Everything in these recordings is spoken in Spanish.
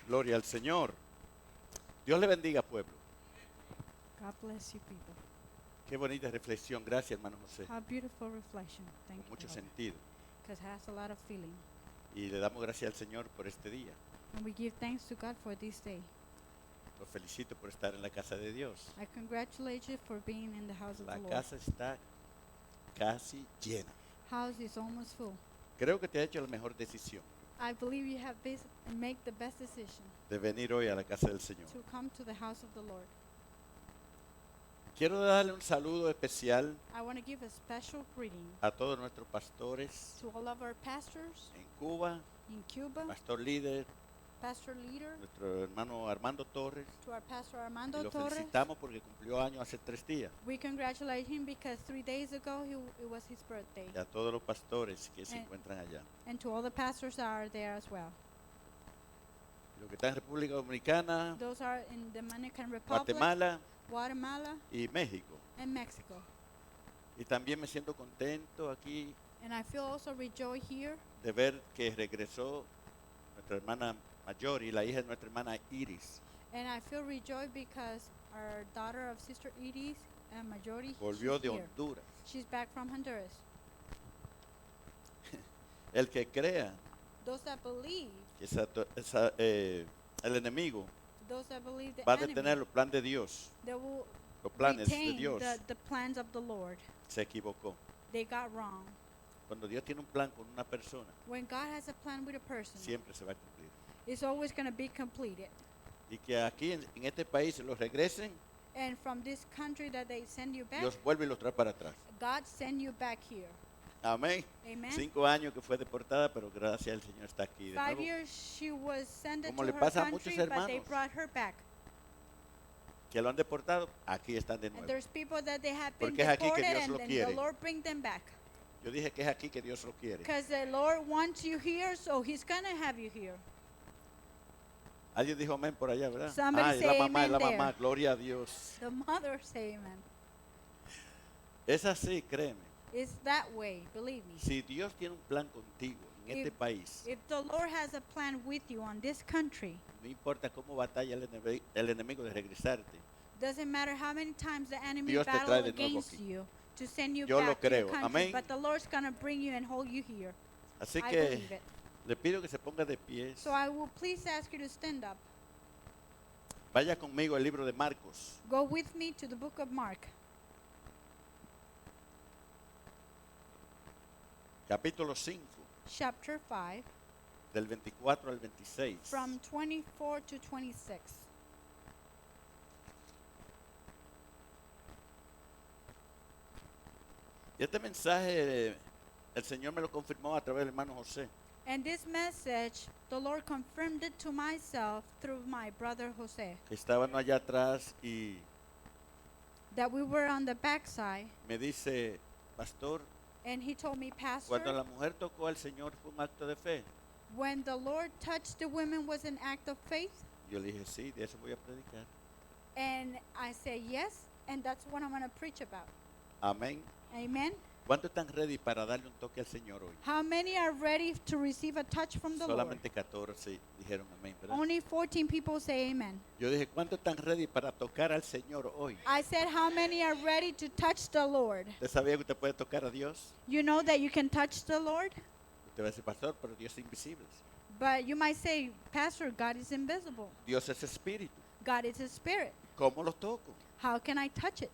Gloria al Señor. Dios le bendiga, pueblo. God bless you, people. Qué bonita reflexión. Gracias, hermano José. How beautiful reflection. Thank Con you, mucho sentido. because it has a lot of feeling. Y le damos gracias al Señor por este día. And we give thanks to God for this day. Los felicito por estar en la casa de Dios. I congratulate you for being in the house of La the Lord. casa está casi llena. House is almost full. Creo que te ha hecho la mejor decisión I believe you have make the best decision de venir hoy a la casa del Señor. to come to the house of the Lord. Quiero darle un saludo especial I want to give a special greeting a todos nuestros pastores to all of our pastors en Cuba, in Cuba, pastor líder, pastor leader, nuestro hermano Armando Torres. to our pastor Y Armando lo Torres. felicitamos porque cumplió años hace 3 días. We congratulate him because 3 days ago it was his birthday. Y a todos los pastores que se Eh. encuentran allá. And to all the pastors that are there as well. Los que están en República Dominicana, Those are in the Dominican Republic, Guatemala Guatemala, y México. and Mexico. Y también me siento contento aquí And I feel also rejoice here de ver que regresó nuestra hermana mayor y la hija de nuestra hermana Iris. and I feel rejoice because our daughter of Sister Edith and Majority, Volvió she's de here. Honduras. She's back from Honduras. El que crea Those that believe, que el enemigo those that believe the va a enemy, detener los planes de Dios, they will los planes de retain Dios, the plans of the Lord. se equivocó. They got wrong. Cuando Dios tiene un plan con una persona, When God has a plan with a person, siempre se va a cumplir. it's always going to be completed. Y que aquí en este país los regresen, And from this country that they send you back, Dios vuelve y los trae para atrás. God send you back here. Amén. Amen. 5 años que fue deportada, pero gracias al Señor está aquí de 5 nuevo. years she was sent Como to le her pasa a muchos country, but they hermanos. brought her back. Que lo han deportado, aquí están de And nuevo. there's people that they have been Porque es aquí que deported, Dios and lo then quiere. the Lord bring them back. Yo dije que es aquí que Dios lo quiere. Because the Lord wants you here, so He's gonna have you here. Alguien dijo amén por allá, ¿verdad? Somebody Es say la mamá, es la amen mamá, there. gloria a Dios. The mother say amen. Es así, créeme. It's that way, believe me. Si Dios tiene un plan contigo en este país, If the Lord has a plan with you on this country, no importa cómo batalla el enemigo de regresarte, doesn't matter how many times the enemy Dios te trae battle de nuevo against aquí. you to send you Yo lo back to your creo. country, Amén. but the Lord's gonna bring you and hold you here. así I que believe it. le pido que se ponga de pie. So I will please ask you to stand up. Vaya conmigo al libro de Marcos, Go with me to the book of Mark, capítulo 5, chapter 5, del 24 al 26. from 24 to 26. Y este mensaje el Señor me lo confirmó a través del hermano José. And this message, the Lord confirmed it to myself through my brother Jose, Que estaban allá atrás y that we were on the backside, me dice, pastor, and he told me, cuando la Pastor, mujer tocó al Señor fue un acto de fe. when the Lord touched the women was an act of faith? Yo le dije, sí, de eso voy a predicar. And I said, yes, and that's what I'm going to preach about. Amén. Amen. ¿Cuántos están ready para darle un toque al Señor hoy? How many are ready to receive a touch from the Lord? Solamente 14 dijeron amén, ¿verdad? Only 14 people say amen. Yo dije, ¿cuántos están ready para tocar al Señor hoy? I said, how many are ready to touch the Lord? ¿Usted sabía que usted puede tocar a Dios? You know that you can touch the Lord? Usted va a decir, pastor, pero Dios es invisible. But you might say, Pastor, God is invisible. Dios es espíritu. God is a spirit. ¿Cómo lo toco? How can I touch it?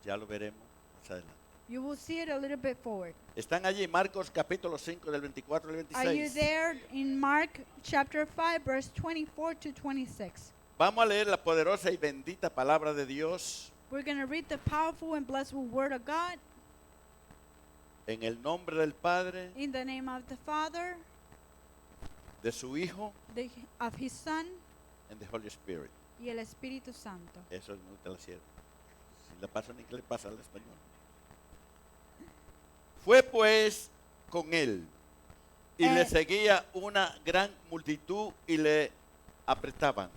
Ya lo veremos más adelante. You will see it a little bit forward. Están allí Marcos capítulo 5 del 24 al Are you 26. there in Mark chapter 5, verse 24 to 26? Vamos a leer la poderosa y bendita palabra de Dios We're going to read the powerful and blessed word of God en el nombre del Padre, in the name of the Father, de su Hijo, of His Son, and the Holy Spirit. y el Espíritu Santo. Eso me gusta la sierva. Si la paso en inglés, pasa al español. Fue pues con él y le seguía una gran multitud y le apretaban.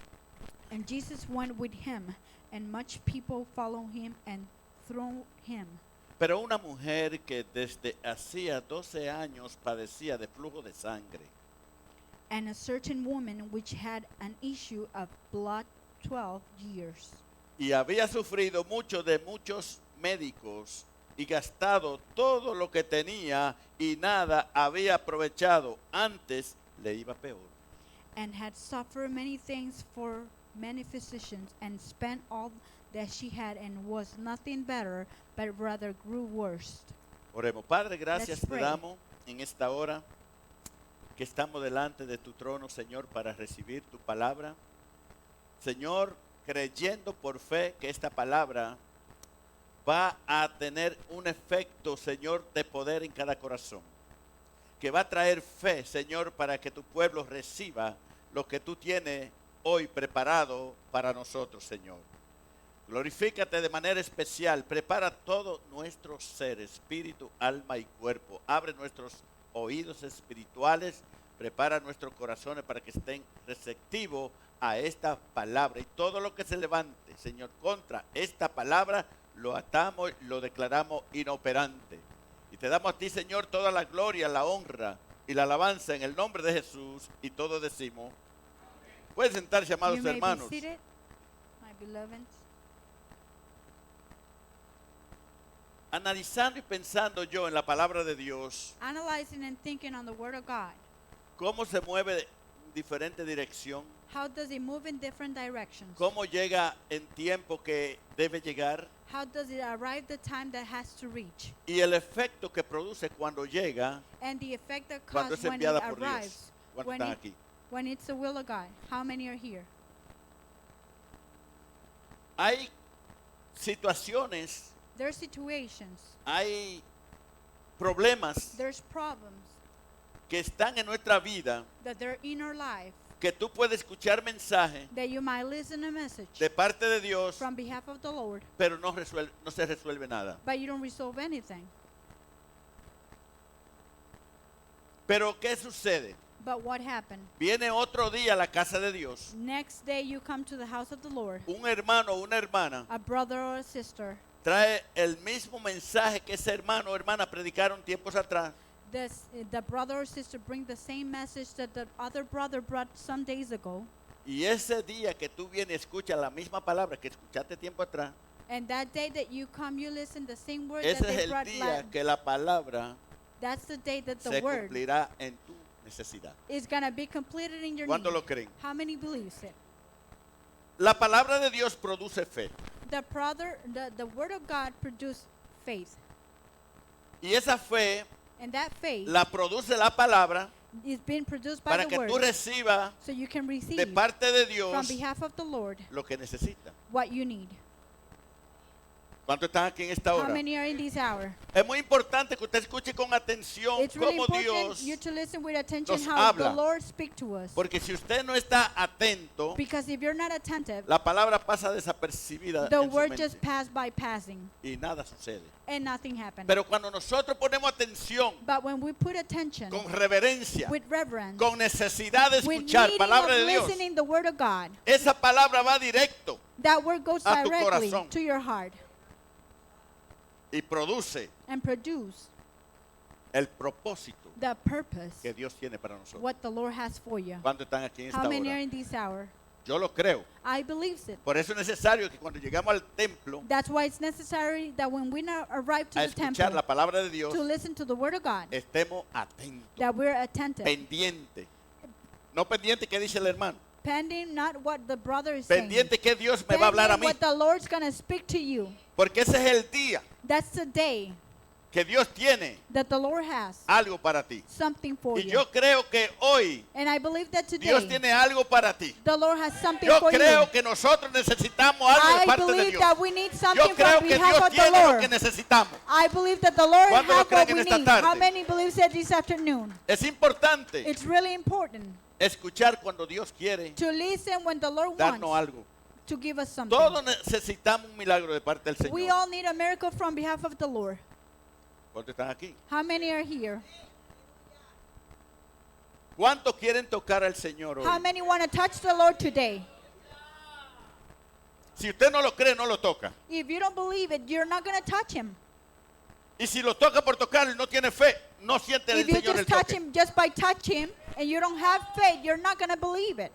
And Jesus went with him, and much people followed him and thronged him. Pero una mujer que desde hacía 12 años padecía de flujo de sangre and a certain woman which had an issue of blood 12 years, y había sufrido mucho de muchos médicos y gastado todo lo que tenía y nada había aprovechado, antes le iba peor. and had suffered many things for many physicians, and spent all that she had, and was nothing better, but rather grew worse. Oremos. Padre, gracias Let's te pray. damos en esta hora que estamos delante de tu trono, Señor, para recibir tu palabra. Señor, creyendo por fe que esta palabra va a tener un efecto, Señor, de poder en cada corazón. Que va a traer fe, Señor, para que tu pueblo reciba lo que tú tienes hoy preparado para nosotros, Señor. Glorifícate de manera especial. Prepara todo nuestro ser, espíritu, alma y cuerpo. Abre nuestros oídos espirituales. Prepara nuestros corazones para que estén receptivos a esta palabra. Y todo lo que se levante, Señor, contra esta palabra, lo atamos, lo declaramos inoperante. Y te damos a ti, Señor, toda la gloria, la honra y la alabanza en el nombre de Jesús. Y todos decimos, pueden sentarse, amados You may hermanos. be seated, my beloved. Analizando y pensando yo en la palabra de Dios, Analyzing and thinking on the Word of God. cómo se mueve en diferente dirección, How does it move in different directions? cómo llega en tiempo que debe llegar How does it arrive the time that has to reach? y el efecto que produce cuando llega, And the effect that cuando causes es when it enviada por Dios. arrives, ¿Cuántos when, están it, aquí? when it's the will of God. How many are here? Hay situaciones, There's situations, hay problemas there's problems que están en nuestra vida, that they're in our life, que tú puedes escuchar mensajes that you might listen a message de parte de Dios, from behalf of the Lord, pero no se resuelve nada. but you don't resolve anything. Pero ¿qué sucede? But what happened? Viene otro día a la casa de Dios, Next day you come to the house of the Lord, un hermano o una hermana a brother or a sister. trae el mismo mensaje que ese hermano o hermana predicaron tiempos atrás, The brother or sister bring the same message that the other brother brought some days ago. y ese día que tú vienes y escuchas la misma palabra que escuchaste tiempo atrás, And that day that you come, you listen the same word ese that es they el brought. día que la palabra That's the day that the se word cumplirá en tu necesidad. is going to be completed in your ¿Cuántos need. lo creen? How many believes it? La palabra de Dios produce fe, The word of God produces faith. y esa fe And that faith la produce la palabra is being produced by para the que tú word, recibas so you can de receive parte de from Dios behalf of the Lord lo que necesitas. what you need. ¿Cuántos están aquí en esta How hora? many are in this hour? Es muy importante que usted escuche con atención It's really cómo important Dios, you to listen with attention nos how the habla. Lord speaks to us. porque si usted no está atento, Because if you're not attentive, la palabra pasa desapercibida the en su word mente just passed by passing y nada sucede. and nothing happened. Pero cuando nosotros ponemos atención, But when we put attention con reverencia, with reverence, con necesidad de with escuchar needing palabra of de Dios, listening the word of God, esa palabra va directo that word goes a tu directly corazón. to your heart y produce and produce el propósito the purpose que Dios tiene para nosotros. what the Lord has for you. ¿Cuántos están aquí en esta How many are hora? in this hour? Yo lo creo. I believe it. Por eso es necesario que cuando llegamos al templo That's why it's necessary that when we arrive to a the escuchar temple la palabra de Dios, to listen to the word of God, estemos atentos, that we're attentive, pendientes. No pendiente que dice el hermano, pending not what the brother is saying, pendiente que Dios me va a hablar a pending mí, what the Lord's going to speak to you. porque ese es el día That's the day que Dios tiene that the Lord has algo para ti. something for Y you. yo creo que hoy And I believe that Dios today tiene algo para ti. the Lord has something Yo for creo you. que nosotros necesitamos algo de I parte de believe Dios. that we need Yo something creo from que behalf Dios of the tiene lo que Lord. necesitamos. I believe that the Lord has ¿Cuántos lo what creen we en esta need. tarde? How many believes it this afternoon? Es importante It's really important escuchar cuando Dios quiere to listen when the Lord darnos wants algo. to give us something. Todos necesitamos un milagro de parte del We Señor. all need a miracle from behalf of the Lord. ¿Cuántos están aquí? How many are here? ¿Cuántos quieren tocar al Señor hoy? How many want to touch the Lord today? Si usted no lo cree, no lo toca. If you don't believe it, you're not going to touch him. Y si lo toca por tocar y no tiene fe, no siente del If you Señor el just touch toque. him just by touch him, and you don't have faith, you're not going to believe it.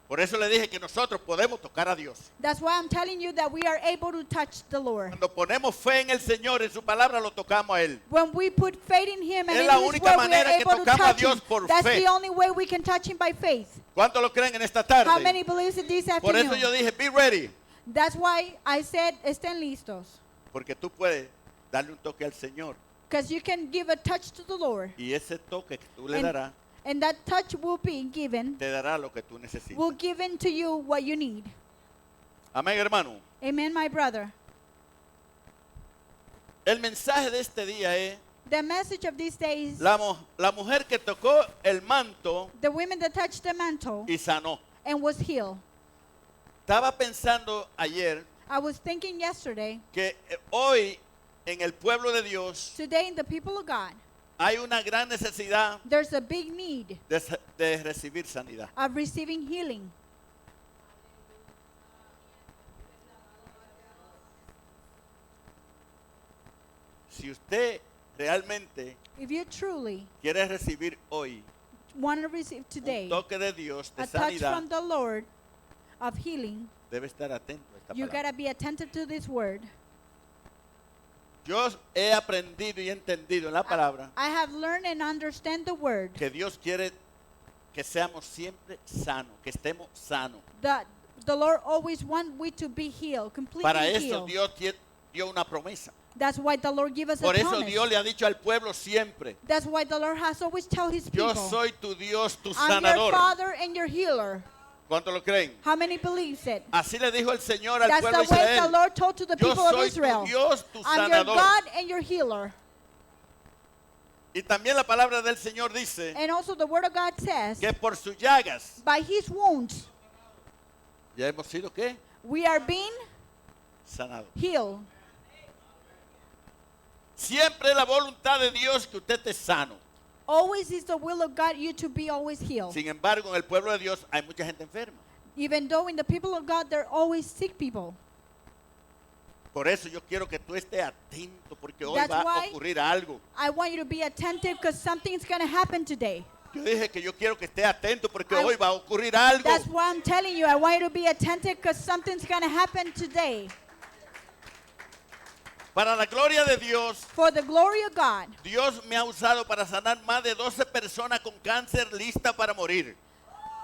Por eso le dije que nosotros podemos tocar a Dios. That's why I'm telling you that we are able to touch the Lord. Cuando ponemos fe en el Señor, en su palabra, lo tocamos a Él. When we put faith in Him and Es in la His única word, we are manera que able to tocamos a touch Dios Him. por That's fe. the only way we can touch Him by faith. ¿Cuántos lo creen en esta How tarde? many believes it this Por eso afternoon? yo dije, be ready. That's why I said, estén listos. Porque tú puedes darle un toque al Señor. Because you can give a touch to the Lord. Y ese toque que tú le And- darás, And that touch will be given, te dará lo que tú necesitas. will give to you what you need. Amén, hermano. Amen, my brother. El mensaje de este día es The message of these days, la mujer que tocó el manto the women that touched the mantle y sanó. and was healed. Estaba pensando ayer I was thinking yesterday, que hoy en el pueblo de Dios today in the people of God, hay una gran necesidad there's a big need de recibir sanidad. of receiving healing. Si usted realmente If you truly quiere recibir hoy want to receive today un toque de Dios de a touch sanidad, from the Lord of healing, debe estar atento a esta you palabra. got to be attentive to this word. Yo he aprendido y entendido en la palabra I have learned and understand the word que Dios quiere que seamos siempre sanos, que estemos sanos. that the Lord always wants we to be healed, completely Para eso healed. Dios dio una promesa. That's why the Lord give us Por a eso promise. Dios le ha dicho al pueblo siempre, That's why the Lord has always tell His people, yo soy tu Dios, tu I'm your sanador. Father and your healer. ¿Cuántos lo creen? How many believes it? Así le dijo el Señor al That's pueblo de the way the Israel. Lord told to the Yo people of soy Israel. tu Dios, tu I'm your sanador. God and your healer. Y también la palabra del Señor dice And also the word of God says, que por sus llagas by His wounds ya hemos sido ¿qué? we are being Sanados. healed. Siempre es la voluntad de Dios que usted esté sano. Always is the will of God you to be always healed. Sin embargo, en el pueblo de Dios hay mucha gente enferma. Even though in the people of God there are always sick people. Por eso yo quiero que tú estés atento porque hoy That's va a why- ocurrir algo. I want you to be attentive because something's going to happen today. Yo dije que yo quiero que estés atento porque I- hoy va a ocurrir algo. That's why I'm telling you. I want you to be attentive because something's going to happen today. Para la gloria de Dios, For the glory of God, Dios me ha usado para sanar más de 12 personas con cáncer lista para morir.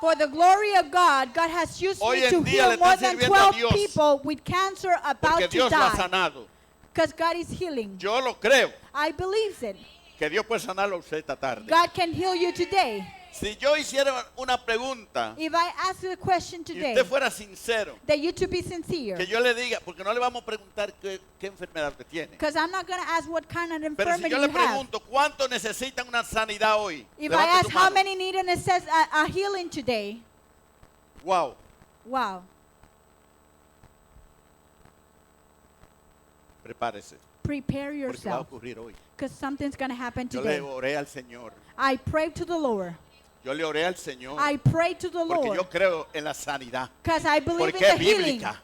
for the glory of God, God has used Hoy me en to día heal le more están than sirviendo a 12 Dios. people with cancer about Porque to Dios lo ha die. sanado. Because God is healing. Yo lo creo I believe it. que Dios puede sanarlo a usted esta tarde. God can heal you today. Si yo hiciera una pregunta If I ask you a question y today, usted fuera sincero, that you to be sincere. que yo le diga, porque no le vamos a preguntar qué enfermedad usted tiene. Because I'm not going to ask what kind of Pero si infirmity yo you le have. pregunto cuánto necesitan una sanidad hoy, If levante I ask su how mano. many need and it says a healing today, Wow, wow, prepárese, prepare porque va a yourself ocurrir hoy. because something's going to happen Yo le today. oré al Señor, I pray to the Lord. yo le oré al Señor, I pray to the porque Lord yo creo en la sanidad, because I believe porque in es the healing. bíblica,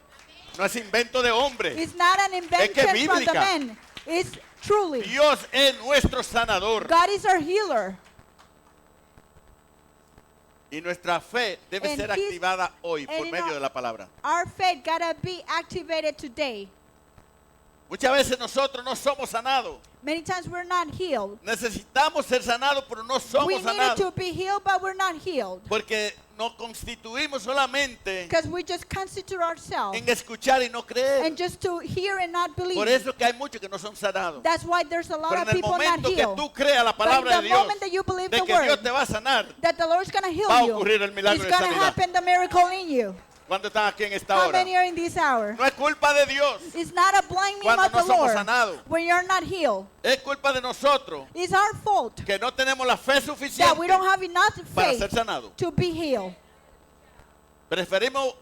no es invento de hombre. It's not an invention from the bíblica. men. It's truly. Dios es nuestro sanador God is our healer. y nuestra fe debe And ser He's- activada hoy and por in medio our- de la palabra. Our faith got to be activated today. Muchas veces nosotros no somos sanados. Many times we're not healed. Necesitamos ser sanados, pero no We somos needed sanados. to be healed, but we're not healed. Porque nos constituimos solamente Because we just constitute ourselves en escuchar y no creer. and just to hear and not believe. Por eso que hay muchos que no son sanados. That's why there's a lot Pero of en el people not momento que healed. tú creas la But in palabra the de Dios, moment that you believe de the que Dios word, te va a sanar, that the Lord's going to heal va a you, ocurrir el milagro it's de going to sanidad. happen the miracle in you. cuando están aquí en esta How hora. many are in this hour? No es culpa de Dios, It's not a blaming Cuando of no the somos Lord sanados. when you're not healed. es culpa de nosotros It's our fault que no tenemos la fe that suficiente we don't have enough para ser faith sanados. to be healed. Preferimos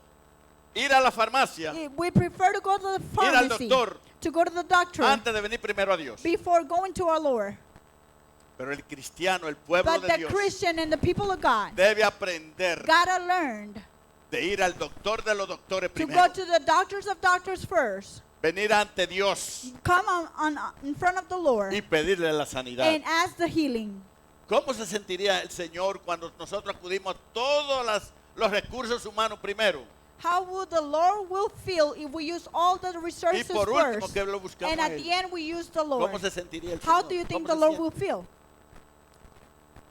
ir a la farmacia We prefer to go to the Ir al pharmacy, doctor to go to the doctor antes de venir primero a Dios. before going to our Lord. Pero el cristiano, el pueblo But de the Dios, Christian and the people of God debe aprender gotta learn de ir al doctor de los doctores to primero. go to the doctors of doctors first. Venir ante Dios Come in front of the Lord y pedirle la sanidad. and ask the healing. ¿Cómo se sentiría el Señor cuando nosotros acudimos a todos los recursos humanos primero? How would the Lord will feel if we use all the Y resources por último first, que lo buscamos and a at Él. the end we use the ¿Cómo Lord? se sentiría el How Señor? do you think ¿Cómo the se Lord siente? will feel?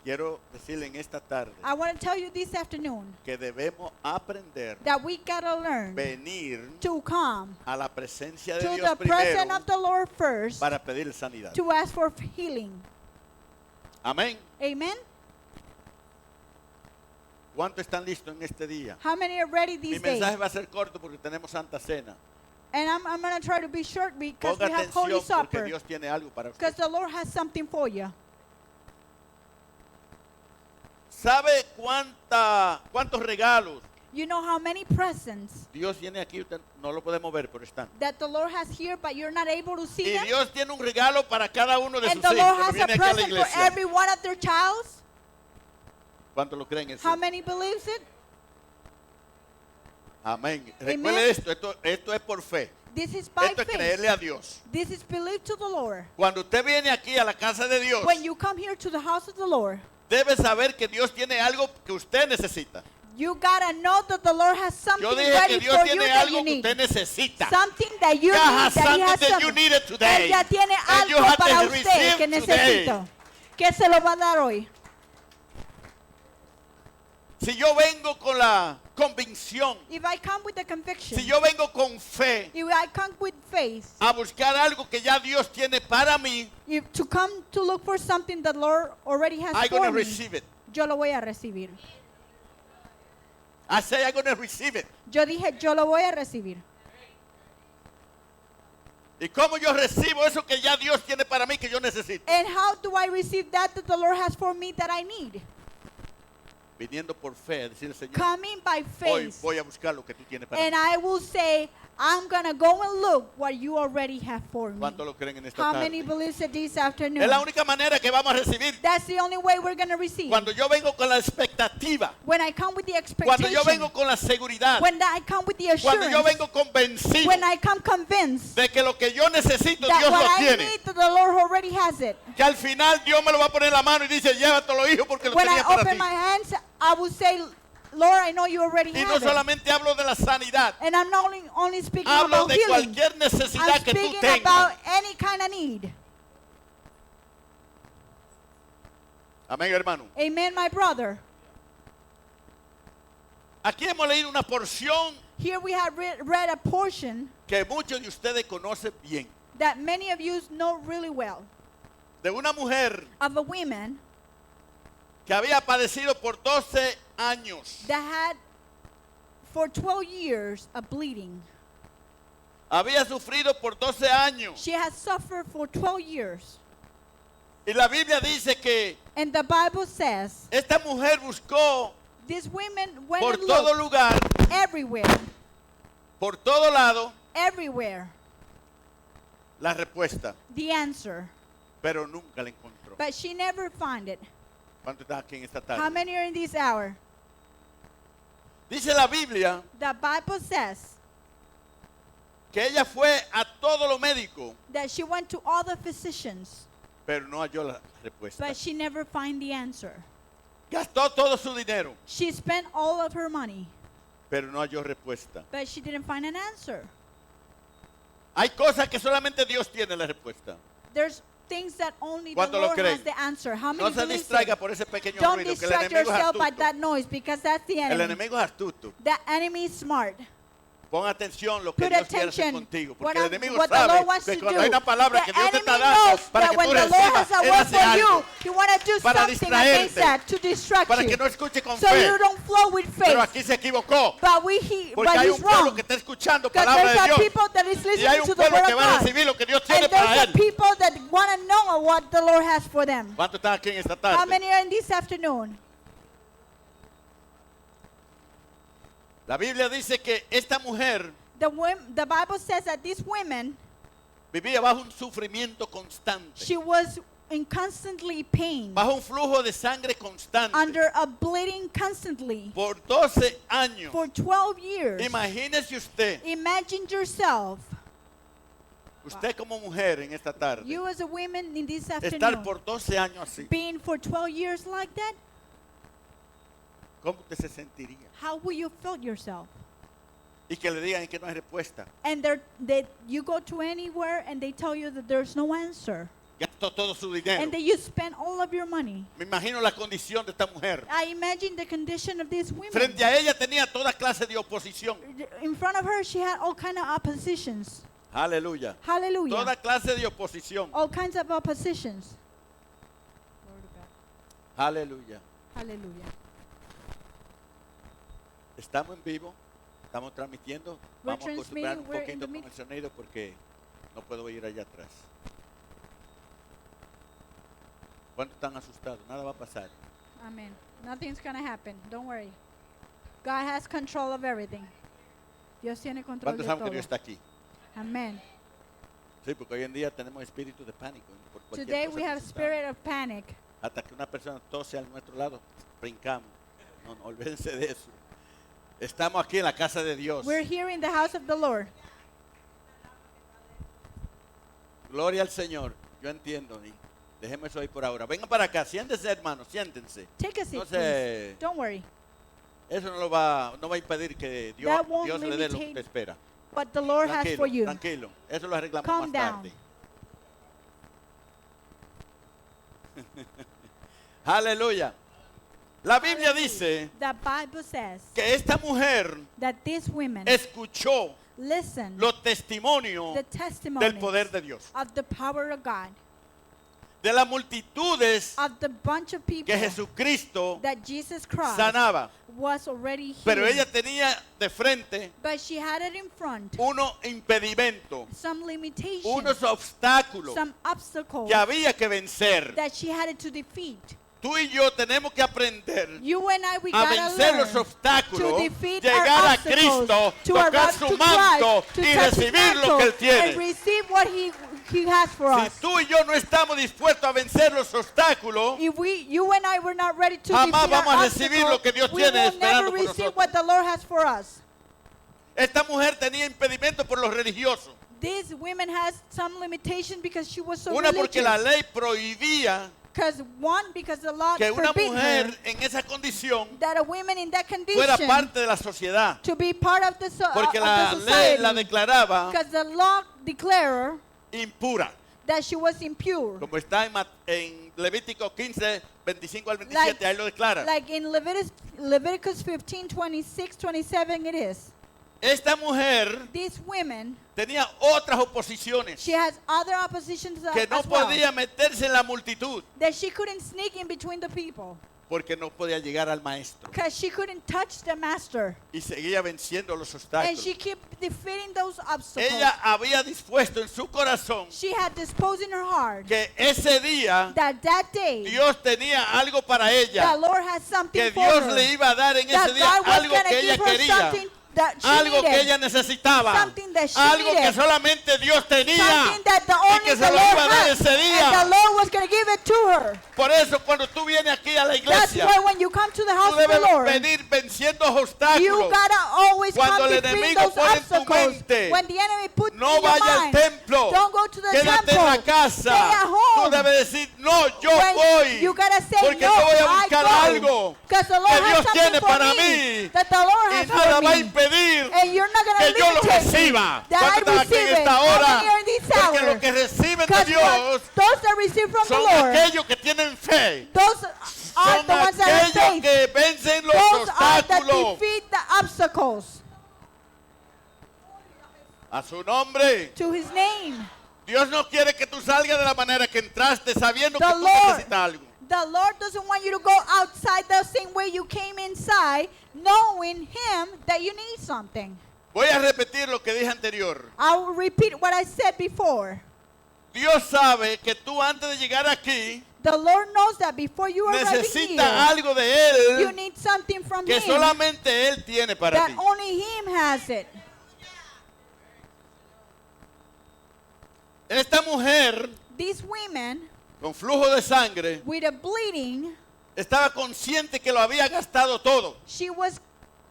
Quiero decirle en esta tarde I want to tell you this afternoon que debemos aprender that we gotta learn venir to come a la presencia de to Dios the presence primero of the Lord first para pedir sanidad. to ask for healing. Amén. Amen? ¿Cuántos están listos en este día? How many are ready Mi these days? mensaje va a ser corto porque tenemos Santa Cena. And I'm going to try to be short because Ponga we have Holy atención porque Supper. Dios tiene algo para usted. Because the Lord has something for you. ¿Sabe cuántos regalos You know how many presents Dios tiene aquí? Usted no lo podemos ver, pero están. that the Lord has here, but you're not able to see Y them? Dios tiene un regalo para cada uno de And sus the hijos Lord que has viene a aquí a la present for iglesia. every one of their childs. ¿Cuántos lo creen eso? How many believes it? Amén. Amen. Recuerde esto es por fe. This is by Esto es faith. creerle a Dios. This is belief to the Lord. Cuando usted viene aquí a la casa de Dios, When you come here to the house of the Lord, debe saber que Dios tiene algo que usted necesita. you gotta know that the Lord has something Yo dije que ready Dios for you tiene that algo you que need. usted necesita. Something that you God need, has that He something has that you something. needed today. Él ya tiene And you algo have to para receive usted que today. necesita. ¿Qué se lo va a dar hoy? Si yo vengo con la convicción, If I come with the conviction, si yo vengo con fe if I come with faith, a buscar algo que ya Dios tiene para mí, if to come to look for something the Lord already has I'm for going to me, receive it. yo lo voy a recibir. I say I'm going to receive it. Yo dije, yo lo voy a recibir. ¿Y cómo yo recibo eso que ya Dios tiene para mí que yo necesito? And how do I receive that the Lord has for me that I need? Viniendo por fe, a decirle, Señor, Coming by hoy faith. voy a buscar lo que tú tienes para And mí. I will say, I'm going to go and look what you already have for me. ¿Cuántos lo creen en esta How many tarde? believes it this afternoon? Es la única manera que vamos a recibir. That's the only way we're going to receive. Cuando yo vengo con la expectativa, When I come with the cuando yo expectation, vengo con la seguridad, when I come with the cuando yo assurance, vengo convencido when I come convinced de que lo que yo necesito that Dios what lo I tiene, need, that the Lord already has it. que al final Dios me lo va a poner en la mano y dice, llévatelo hijo porque lo When I tenía para open ti. my hands, I will say, Lord, I know you already Y no have it. solamente hablo de la sanidad, And I'm not only speaking hablo about de healing. cualquier I'm necesidad que tú speaking tengas. about any kind of need. Amén, hermano. Amen, my brother. Aquí hemos leído una porción Here we have read a portion que muchos de ustedes conocen bien, that many of you know really well de una mujer of a woman que había padecido por 12 años. that had for 12 years a bleeding. Había sufrido por 12 años. She has suffered for 12 years. Y la Biblia dice que And the Bible says esta mujer buscó this woman went por and todo looked lugar, everywhere, por todo lado, everywhere, la respuesta, the answer. pero nunca la encontró. But she never found it. ¿Cuántos están aquí en esta How tarde? many are in this hour? Dice la Biblia The Bible says que ella fue a todos los médicos, that she went to all the physicians, pero no halló la respuesta. but she never found the answer. Gastó todo su dinero, She spent all of her money, pero no halló respuesta. but she didn't find an answer. Hay cosas que solamente Dios tiene la respuesta. There's things that only the ¿Cuántos lo Lord creen? has the answer. How No many se believe distraiga it? por ese pequeño Don't ruido, que el distract enemigo es yourself by astuto. that noise because that's the El enemy. enemigo es astuto. The enemy is smart. Pon atención lo que Put Dios quiere hacer attention. contigo. What Porque el enemigo the sabe Lord wants que to cuando do. hay una palabra que The Dios te está enemy dando knows para that que when tú the Lord recibas, has a Él word hace for you, algo you want to do para something against distraerte, that to distract para que you, no escuche con so fe. you don't flow with Pero faith. aquí se equivocó. But Porque hay he's un pueblo wrong. que está escuchando Because palabra there's de a Dios. people that is Y hay listening un to the pueblo word que of va a God. recibir lo que Dios tiene And para there's a él. people that want to know what the Lord has for them. ¿Cuántos están aquí en esta How tarde? many are in this afternoon? La Biblia dice que esta mujer The Bible says that this woman, vivía bajo un sufrimiento constante, she was in constantly pain, bajo un flujo de sangre constante, under a bleeding constantly por 12 años. for 12 years. Imagínese usted Imagine yourself Usted como mujer en esta tarde, You as a woman in this estar afternoon, por 12 años así, being for 12 years like that, ¿cómo usted se sentiría? how will you feel yourself? Y que le digan que no hay respuesta. And you go to anywhere and they tell you that there's no answer. Gastó todo su dinero. And that you spend all of your money. Me imagino la condición de esta mujer. I imagine the condition of this woman. Frente a ella tenía toda clase de oposición. In front of her, she had all kind of oppositions. Aleluya. Hallelujah. Toda clase de oposición. All kinds of oppositions. Aleluya. Hallelujah. Estamos en vivo. Estamos transmitiendo. We're Vamos a acostumbrar un transmitting, we're in poquito the con el sonido porque no puedo ir allá atrás. ¿Cuántos están asustados? Nada va a pasar. Amen. Nothing's going to happen. Don't worry. God has control of everything. Dios tiene control de ¿Cuántos saben que todo. Dios está aquí? Amen. Sí, porque hoy en día tenemos espíritu de pánico. Por cualquier Today cosa we que have suceda. spirit of panic. Hasta que una persona tose a nuestro lado, brincamos. No, no, olvídense de eso. Estamos aquí en la casa de Dios. We're here in the house of the Lord. Gloria al Señor. Yo entiendo. Y dejemos eso ahí por ahora. Vengan para acá. Siéntense, hermanos. Siéntense. Take a seat, No please. sé. Don't worry. Eso no va a impedir que Dios, That won't Dios le dé lo que limitate usted espera. What the Lord has for you. Tranquilo. Eso lo arreglamos Calm más down. tarde. Aleluya. La Biblia dice The Bible says que esta mujer that these women escuchó listen los testimonios the testimony del poder de Dios, of the power of God, de las multitudes of the bunch of people que Jesucristo that Jesus Christ sanaba. was already Pero healing. ella tenía de frente But she had it in front, unos impedimentos, some limitations, unos obstáculos some obstacles que había que vencer. that she had to defeat. Tú y yo tenemos que aprender You and I, we a gotta vencer los learn obstáculos, to defeat llegar our a obstacles, Cristo, to tocar arrive su to manto Christ, to y touch his recibir lo que Él mantle and tiene. receive what he has for Si us. tú y yo no estamos dispuestos a vencer los obstáculos, If you and I were not ready to jamás defeat vamos our a recibir lo que Dios obstacles, we tiene will esperando never por receive nosotros. what the Lord has for us. esta mujer tenía impedimentos por los religiosos. This woman has some limitation because she was so Una, porque la religious. ley prohibía Because the law que una forbid mujer her en esa condición that a woman in that fuera condition parte de la sociedad, to be part of the, porque of la the ley society. la declaraba Because the law declared impura, that she was impure. como está en Levítico 15, 25 al 27, ahí lo declara. Like in Leviticus 15, 26, 27 it is. Esta mujer These women, tenía otras oposiciones, she has other oppositions que no as well. podía meterse en la multitud, That she couldn't sneak in between the people. porque no podía llegar al maestro, Because she couldn't touch the master. y seguía venciendo los And obstáculos. she kept defeating those obstacles. Ella había dispuesto en su corazón She had disposed in her heart que ese día that day Dios tenía algo para the ella, Lord has something que for Dios her. le iba a dar en That ese día God was algo going to que ella give her quería, something that she algo que needed. ella necesitaba, Something that she algo que needed. solamente Dios tenía, Something that the y only que the se lo Lord iba a dar has. ese And día. the Lord was going to give it to her. Por eso cuando tú vienes aquí a la That's iglesia, why when you come to the tú house of the debes Lord, venir venciendo you obstáculos. gotta always Cuando come el between enemigo those pone en tu obstacles. mente, When the enemy put No in your vaya al mind, templo, don't go to the quédate temple. en la casa. Stay at home. Tú debes decir, no, yo When voy, you gotta say, porque no, yo voy a I buscar go. algo Because the Lord que has Dios something tiene for para me, mí, that the Lord y has nada for va a me. impedir And you're not going que to yo lo limitate me, reciba. that I ¿Cuántos están aquí receive en it. esta How hora? many are in this Porque hour? los que reciben de Because Dios those that receive from the son Lord, aquellos que tienen fe, those are son the ones that have aquellos faith. que vencen los Those are that obstáculos. defeat the obstacles. A su nombre. To his name. Dios no quiere que tú salgas de la manera que entraste sabiendo The que tú Lord, necesitas algo. the Lord doesn't want you to go outside the same way you came inside, knowing him that you need something. Voy a repetir lo que dije anterior. I will repeat what I said before. Dios sabe que tú antes de llegar aquí The Lord knows that before you arrive necesitas here, algo de you Él need something from que him solamente Él tiene para that ti. only him has it. Esta mujer These women con flujo de sangre with a bleeding, estaba consciente que lo había gastado todo she was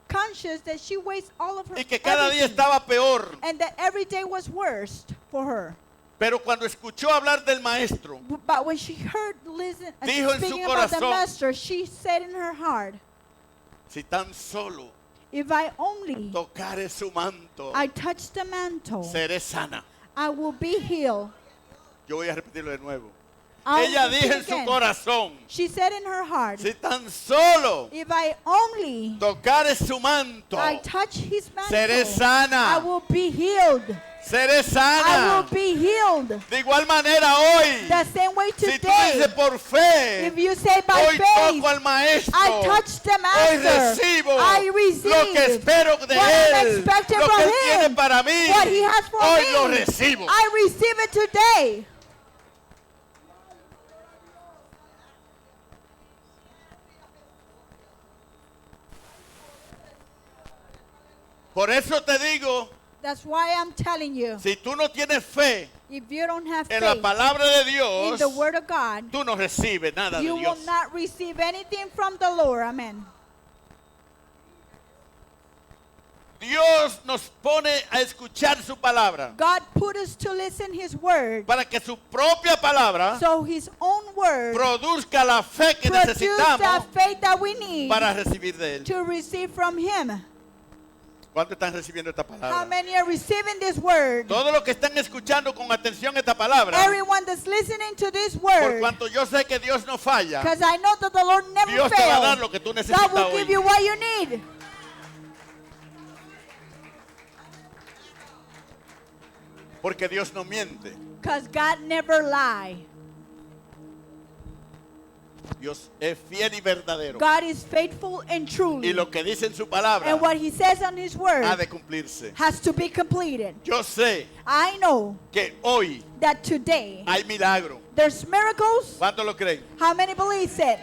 conscious that she wastes all of her y que cada día everything, estaba peor. and that every day was worse. for her. Pero cuando escuchó hablar del maestro, But when she heard dijo en su speaking about the corazón, master, she said in her heart, si tan solo if I only tocare su manto, I touch the mantle, seré sana. I will be healed. Yo voy a repetirlo de nuevo. I'll Ella repeat dijo en su again. corazón, She said in her heart, si tan solo if I only tocare su manto, I touch his seré mantle, I sana. will be healed. Seré I sana. will be healed. De igual manera hoy, The same way si tú today, dices por fe, if you say by hoy faith, toco al maestro, I touch the hoy master, recibo I receive lo que espero de what I'm él, expecting lo from que él him, tiene para mí, what he has for hoy me. lo recibo. I receive it today. Por eso te digo, That's why I'm telling you, si tú no tienes fe if you don't have en la faith palabra de in Dios, the word of God, tú no recibes nada de you Dios. will not receive anything from the Lord. Amen. Dios nos pone a escuchar su palabra God put us to listen his word, para que su propia palabra so his own word produzca la fe que produce necesitamos the faith that we need para recibir de él. to receive from him. ¿Cuántos están recibiendo esta How palabra? many are receiving this word? Todos los que están escuchando con atención esta palabra, Everyone that's listening to this por word, cuanto yo sé que Dios no falla, because I know that the Lord never Dios te va a dar fails. lo que tú God necesitas will give hoy. you what you need. Porque Dios no miente. Because God never lies. Dios es fiel y verdadero. God is faithful and true. Y lo que dice en su palabra And what he says on his word ha de cumplirse. has to be completed. Yo sé I know que hoy that today hay milagro. there's miracles. ¿Cuántos lo creen? How many believe it?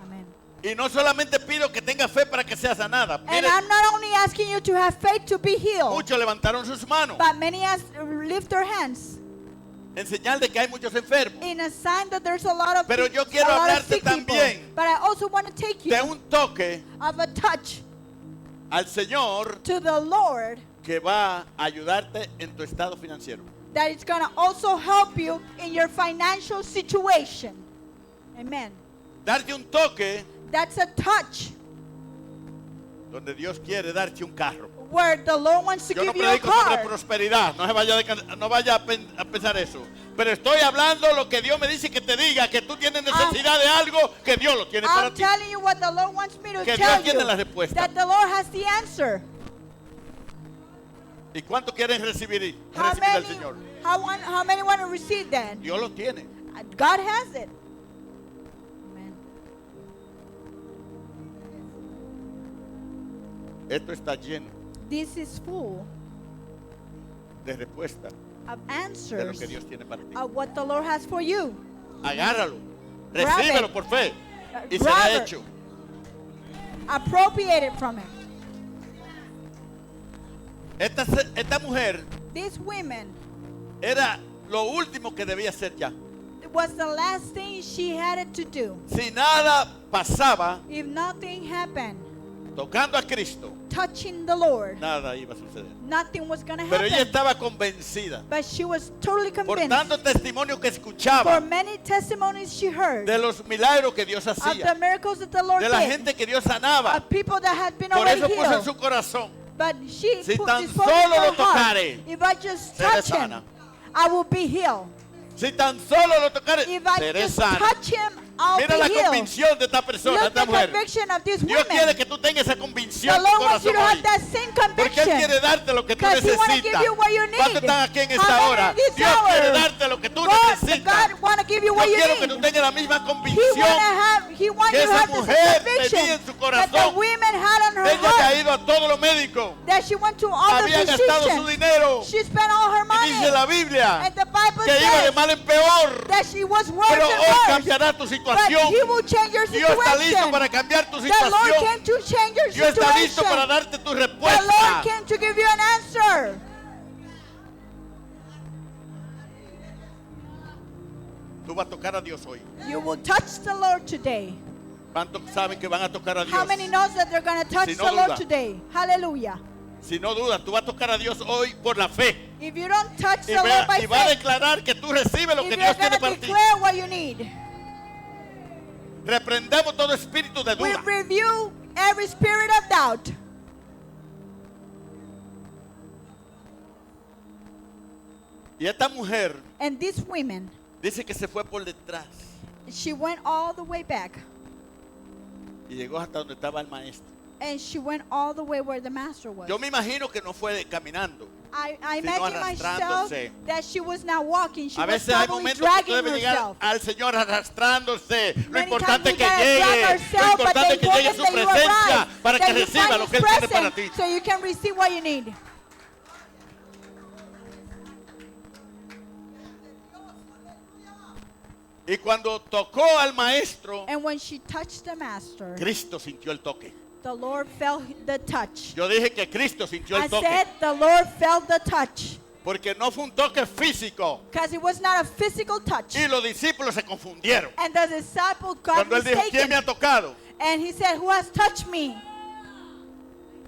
Amen. Y no solamente pido que tenga fe para que sea sanada. And Miren, I'm not only asking you to have faith to be healed, muchos levantaron sus manos but many lift their hands en señal de que hay muchos enfermos. in a sign that there's a lot of, Pero yo a quiero lot of hablarte sick people. también But I also want to take you De un toque of a touch al Señor to the Lord que va a ayudarte en tu estado financiero. that is going to also help you in your financial situation. Amen. Darte un toque That's a touch donde Dios quiere darte un carro. where the Lord wants to Yo no give you a predico sobre car. prosperidad, no vaya a pensar eso. Pero estoy hablando lo que Dios me dice que te diga, que tú tienes necesidad de algo, que Dios lo tiene para I'm ti. telling you what the Lord wants me to Que tell Dios tiene you. la respuesta. That the Lord has the answer. ¿Y cuánto quieren recibir How al many, Señor? how many want to receive that? Dios lo tiene. God has it. Amen. Esto está lleno This is full de respuesta of de lo answers que Dios tiene para ti. of what the Lord has for you. Agárralo, Grab recíbelo it. por fe y Grab será it. hecho. Appropriate it from Him. Esta mujer These women, era lo último que debía hacer ya. it was the last thing she had to do. Si nada pasaba If nothing happened, tocando a Cristo, touching the Lord, nada iba a suceder. nothing was going to Pero ella happen. estaba convencida But she was totally por convinced. tanto testimonio que For escuchaba many testimonies she heard de los milagros que Dios of the hacía, miracles that the Lord de la did, gente que Dios sanaba. of people that had been Por already eso puso en healed. su corazón, But she Si put tan this focus solo in her lo heart. tocare, If I just seré touch him, sana. I will be healed. si tan solo lo tocare, If I seré just sana. touch him, I'll Mira la be healed. convicción de esta persona, Look esta at the mujer. conviction of this Dios quiere woman. que tú tengas esa convicción The en tu Lord wants you corazón to have hoy. that same Porque Él conviction. quiere darte lo que tú Because He wanna give necesitas. you what you need. ¿Cuántos están aquí en How esta many hora? in this Dios hour? quiere darte lo que tú God, necesitas. God want to give you Yo what you quiero que tú need. tengas la misma He convicción wants que you to esa have the mujer same tenía conviction en su that corazón. the women had on her ella que ha heart. ido a todos los médicos, That she went to all the había gastado su physicians. dinero. She spent all her Y money. dice la Biblia And the Bible que iba de says mal en peor. that she was worse Pero and hoy worse. cambiará tu But situación. He will change your Dios está listo situation. para cambiar tu The Lord situación. came to change your Dios está listo situation. para darte tu The Lord respuesta. came to give you an answer. Tú vas a tocar a Dios hoy. You will touch the Lord today. ¿Cuántos saben que van a tocar a How Dios? many knows that they're going to touch Si no the Lord duda. today? Hallelujah. Si no dudas, tú vas a tocar a Dios hoy por la fe. If you don't touch Y the Lord by va a faith, declarar que tú recibes lo if que you're Dios tiene going para to ti. declare what you need, Reprendemos todo espíritu de we duda. review every spirit of doubt. Y esta mujer And these women, dice que se fue por detrás she went all the way back. y llegó hasta donde estaba el maestro. And she went all the way where the master was. Yo me imagino que no fue caminando. I sino imagine myself arrastrándose. that she was not walking. She A was veces hay probably momentos que tú dragging debes llegar herself. al Señor arrastrándose. Lo Many importante es times que we gotta drag llegue. Lo ourselves, but importante the es que llegue important su that you presencia arrive, para que that you reciba find lo His que Él tiene para ti. presence, so you can receive what you need. Y cuando tocó al maestro, And when she touched the master, Cristo sintió el toque. the Lord felt the touch. Yo dije que Cristo sintió I el toque. said the Lord felt the touch. Porque no fue un toque físico. Because it was not a physical touch. Y los discípulos se confundieron. And the disciple got Cuando él dijo, ¿quién me ha mistaken. tocado? And he said, who has touched me?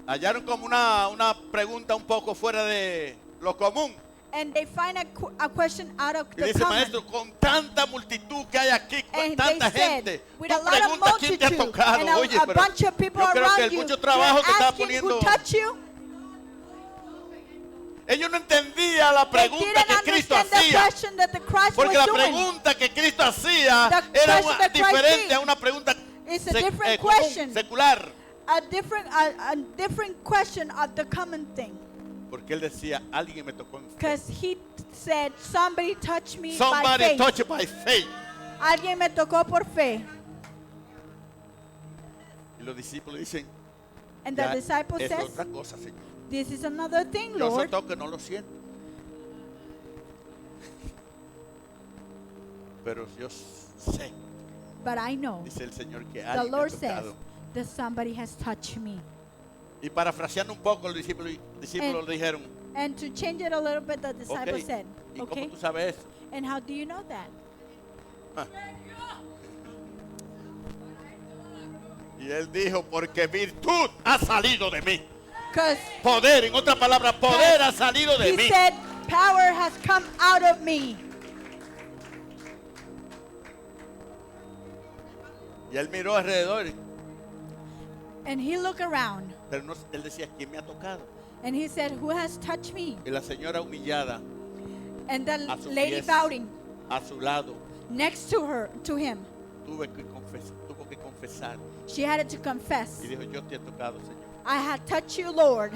Hallaron como una pregunta un poco fuera de lo común. And they find a question out of Y the dice, common. maestro, con tanta multitud que hay aquí, con And tanta they said, gente, with tú a lot of preguntas quién te ha multitude tocado. and Oye, a pero bunch of people yo creo que around el you, mucho trabajo you're te está asking poniendo. who touched you? Ellos no entendían la They pregunta didn't que Cristo understand the hacía. question that the Christ Porque was la doing. pregunta que Cristo hacía The era question that Christ diferente did a una pregunta is a different común, question. secular. A different question of the common thing. Porque él decía, alguien me tocó en fe. Because he said, somebody touched me by Somebody faith. touched by faith. Alguien me tocó por fe. Y los discípulos dicen, And the ya disciple es says, otra cosa, Señor. this is another thing, Yo Lord. ese toque no lo siento. Pero yo sé, But I know, dice el Señor, que the alguien me ha Lord says, tocado. that somebody has touched me. Y parafraseando un poco, los discípulos And- dijeron, And to change it a little bit, the disciple ok, said, ¿y okay, cómo tú sabes eso? and how do you know that? Y él dijo, porque virtud ha salido de mí. Because Poder, en otras palabras, poder ha salido de he mí. said, power has come out of me. Y él miró alrededor, And he looked around pero no, él decía, ¿quién me ha tocado? and he said, who has touched me? Y la señora humillada And the a sus lady pies, bowing a su lado, next to him, tuvo que confesar. she had to confess, Y dijo, yo te he tocado, Señor. I had touched you, Lord.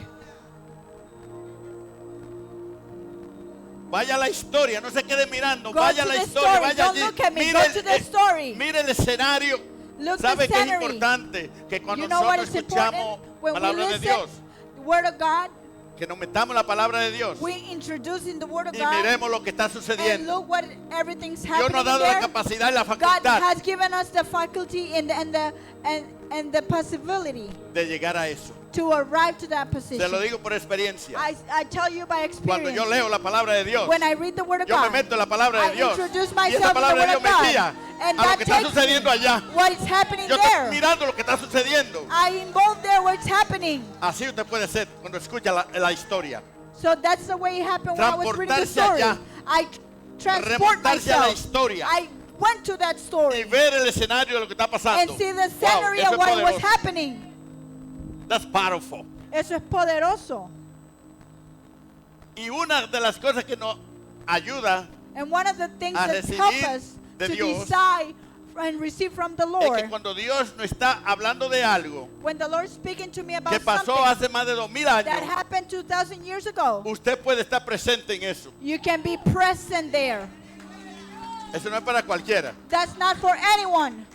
Vaya a la historia, no se quede mirando. Go Vaya a to la the historia, story. vaya Don't allí. look at me. Mire Go to the story. mire el escenario. Look ¿Sabe the qué es scenery. importante? Que cuando You know what nosotros is important? escuchamos When we palabra de listen Dios, the word of God, que nos metamos la palabra de Dios we introduce in the word of y God, miremos lo que está and sucediendo. look what everything's Dios happening nos ha dado la there. capacidad y la God facultad has given us the faculty and the possibility de llegar a eso. to arrive to that Se position. lo digo por experiencia. I tell you by Cuando experience. yo leo la palabra de Dios, When I read the word of yo me God, meto en la palabra de I Dios. introduce Y myself esa in the palabra de word Dios of me God, guía and a lo that que está takes sucediendo me allá. what is happening Yo estoy there. mirando lo que está sucediendo. I involved there what's happening. Así usted puede ser cuando escucha la historia. So that's the way it happened when I was reading the Transportarse story. allá. I transport Remontarse a la myself. historia. I went to that Y story ver el escenario de lo que está pasando. and see the Wow, scenery eso of es what was poderoso. happening. That's powerful. Eso es poderoso. Y una de las cosas que nos ayuda And one of the things a that help recibir us de to Dios decide and receive from the es Lord, que cuando Dios nos está hablando de algo when the Lord is speaking to me about que pasó something hace más de 2000 that años, happened 2,000 years ago, usted puede estar presente en eso. you can be present there. Eso no es para cualquiera. That's not for anyone.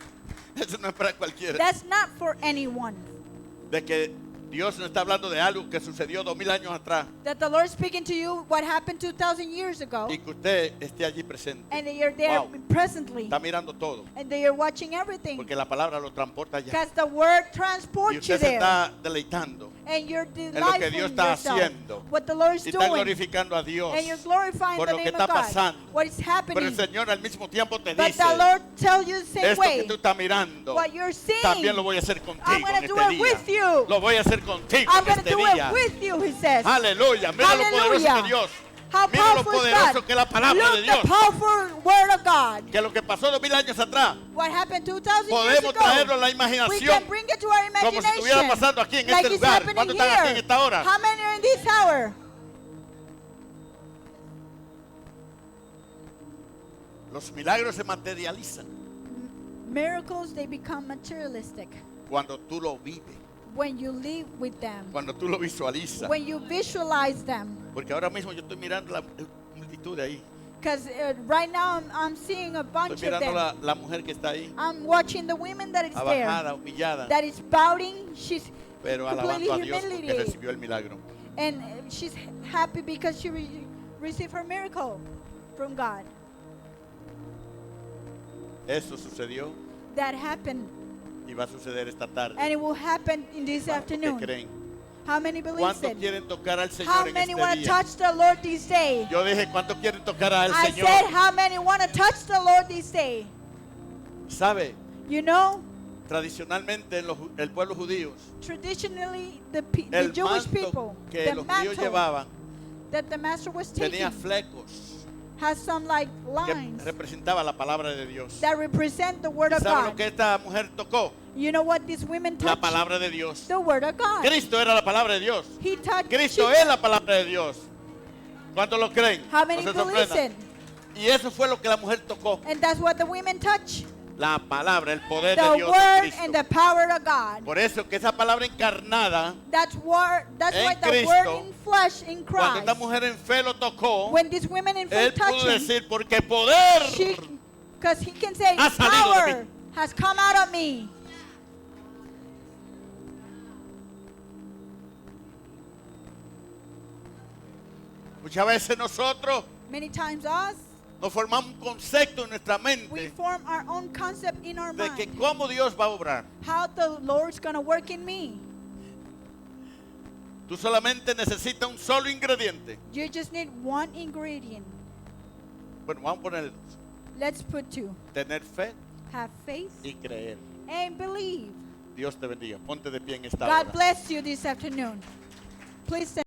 Eso no es para cualquiera. That's not for anyone. De que Dios nos está hablando de algo que sucedió 2000 años atrás That the Lord is speaking to you what happened 2,000 years ago, y que usted esté allí presente. and that you're there Wow. presently, Está mirando todo. and that you're watching everything, Porque la palabra lo transporta allá. because the word Y transports you usted se there, está deleitando. And you're en lo que Dios delightful está yourself. haciendo. What the Lord is Y estás doing. glorificando a Dios And you're glorifying por the lo que name está of God. pasando. What is Pero happening. el Señor al mismo tiempo te But dice, the Lord tells you the same esto que way. tú estás mirando, What you're seeing, también lo voy a hacer contigo I'm gonna en do este it día. with you. Lo voy a hacer contigo I'm en going to este do día. it with you, he says. Aleluya. Mira lo poderoso Hallelujah. de Dios. How Mira lo powerful is poderoso God. que es la palabra Look de Dios. the powerful word of God. Que lo que pasó 2000 años atrás, What happened 2,000 years podemos traerlo a ago. la We imaginación can bring it to our como si imagination. estuviera pasando aquí en Like este it's lugar. happening ¿Cuántos están aquí en here? esta hora? How many are in this hour? Los milagros se materializan Miracles, they become materialistic cuando tú lo vives, when you live with them, cuando tú lo visualizas. when you visualize them. Porque ahora mismo yo estoy mirando la multitud de ahí. Because right now I'm seeing a bunch Estoy of mirando them. la mujer que está ahí, I'm watching the women that is there, abajada, humillada, that is bowing. She's pero completely alabando a Dios porque humiliated. recibió el milagro. And she's happy because she received her miracle from God. Eso sucedió That happened, y va a suceder esta tarde. and it will happen in this ¿Cuántos que afternoon. creen? How many believe ¿Cuántos it? quieren tocar al Señor How en many este want to día? touch the Lord this day? Yo dije, ¿cuántos quieren tocar al I Señor? said, how many want to touch the Lord this day? ¿Sabe? You know, Tradicionalmente en el pueblo judío, traditionally, the el Jewish manto people, que the los judíos mantle llevaban that the master was tenía taking flecos has some like que lines representaba la palabra de Dios. that represent the word ¿Y of sabe lo God. que esta mujer tocó? You know what these women La touched? palabra de Dios. The word of God. Cristo era la palabra de Dios. He touched. Cristo she- es la palabra de Dios. ¿Cuántos lo creen? How No many se believes sorprendan. it? Y eso fue lo que la mujer tocó. And that's what the women touch. La palabra, el poder de The Dios de word Cristo. and the power of God. Por eso que esa palabra encarnada, That's why En the Cristo, word in flesh in cuando esta Christ. mujer en fe lo tocó, When these women in él faith touch pudo him, decir, porque poder because he can say, Ha salido de power mí. has come out of me. muchas veces nosotros Many times us, nos formamos un concepto en nuestra we mente form our own concept in our de que mind. cómo Dios va a obrar. How the Lord's going to work in me. Tú solamente necesitas un solo ingrediente. You just need one ingredient. Bueno, vamos a poner Let's put two. tener fe Have faith y creer. and believe. Dios te bendiga. Ponte de pie en esta God hora. bless you this afternoon. Please stand.